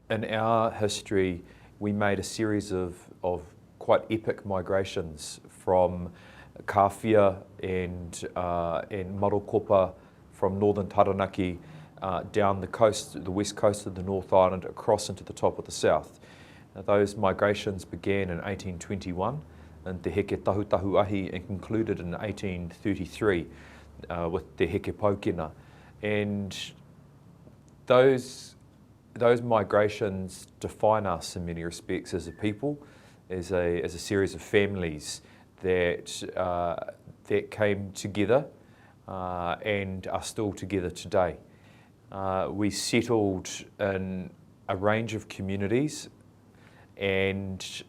in our history, we made a series of quite epic migrations from Kawhia and Marokopa from northern Taranaki down the coast, the west coast of the North Island, across into the top of the south. Now, those migrations began in 1821 in Te Heke Tahutahuahi and concluded in 1833 with Te Heke Paukena. And those migrations define us in many respects as a people, as a series of families that came together and are still together today. We settled in a range of communities, and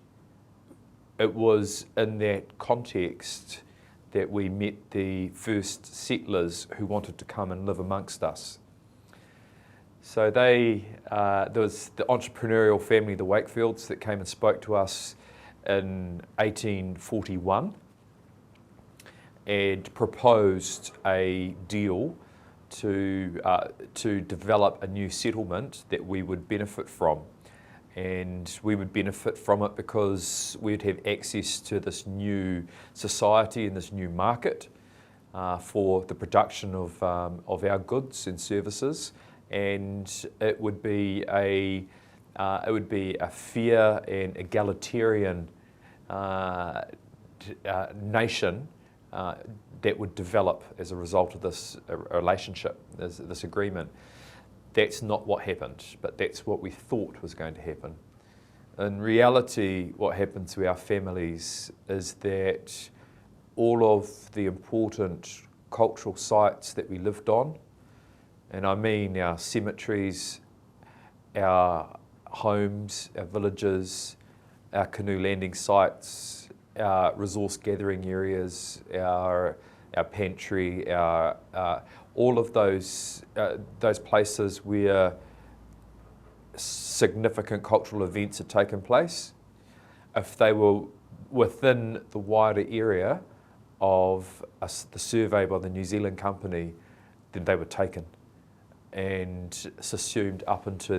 it was in that context that we met the first settlers who wanted to come and live amongst us. So there was the entrepreneurial family, the Wakefields, that came and spoke to us in 1841 and proposed a deal to develop a new settlement that we would benefit from. And we would benefit from it because we'd have access to this new society and this new market for the production of our goods and services, and it would be a fair and egalitarian nation that would develop as a result of this relationship, this agreement. That's not what happened, but that's what we thought was going to happen. In reality, what happened to our families is that all of the important cultural sites that we lived on, and I mean our cemeteries, our homes, our villages, our canoe landing sites, our resource gathering areas, our pantry, all of those places where significant cultural events had taken place, if they were within the wider area of the survey by the New Zealand company, then they were taken and subsumed up into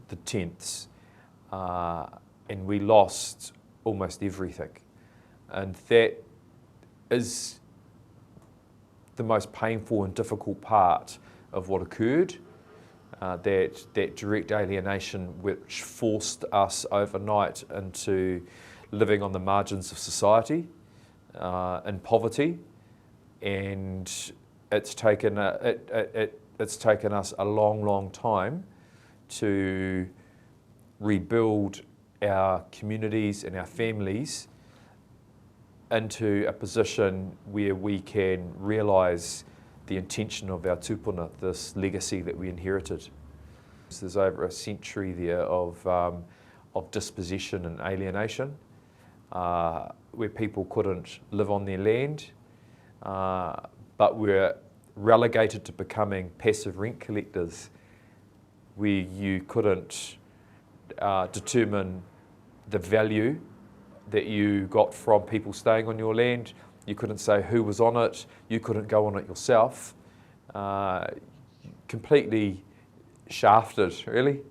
the tenths, and we lost almost everything. And that is the most painful and difficult part of what occurred, that direct alienation which forced us overnight into living on the margins of society in poverty, and it's taken us a long time to rebuild our communities and our families into a position where we can realise the intention of our tupuna, this legacy that we inherited. There's over a century there of dispossession and alienation, where people couldn't live on their land, but were relegated to becoming passive rent collectors, where you couldn't determine the value that you got from people staying on your land. You couldn't say who was on it. You couldn't go on it yourself. Completely shafted, really.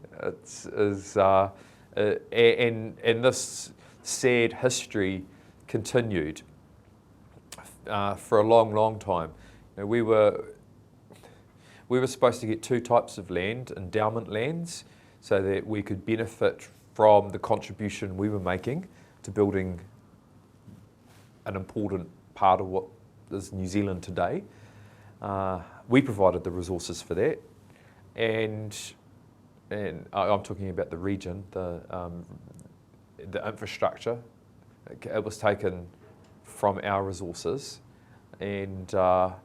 And this sad history continued for a long time. You know, we were supposed to get two types of land: endowment lands, so that we could benefit from the contribution we were making to building an important part of what is New Zealand today. We provided the resources for that, and I'm talking about the region, the infrastructure. It was taken from our resources, and our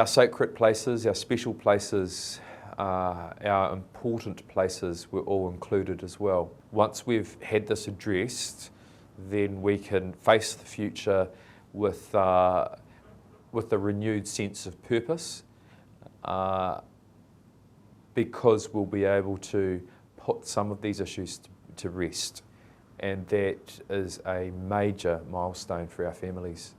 sacred places, our special places, our important places were all included as well. Once we've had this addressed, then we can face the future with a renewed sense of purpose, because we'll be able to put some of these issues to rest, and that is a major milestone for our families.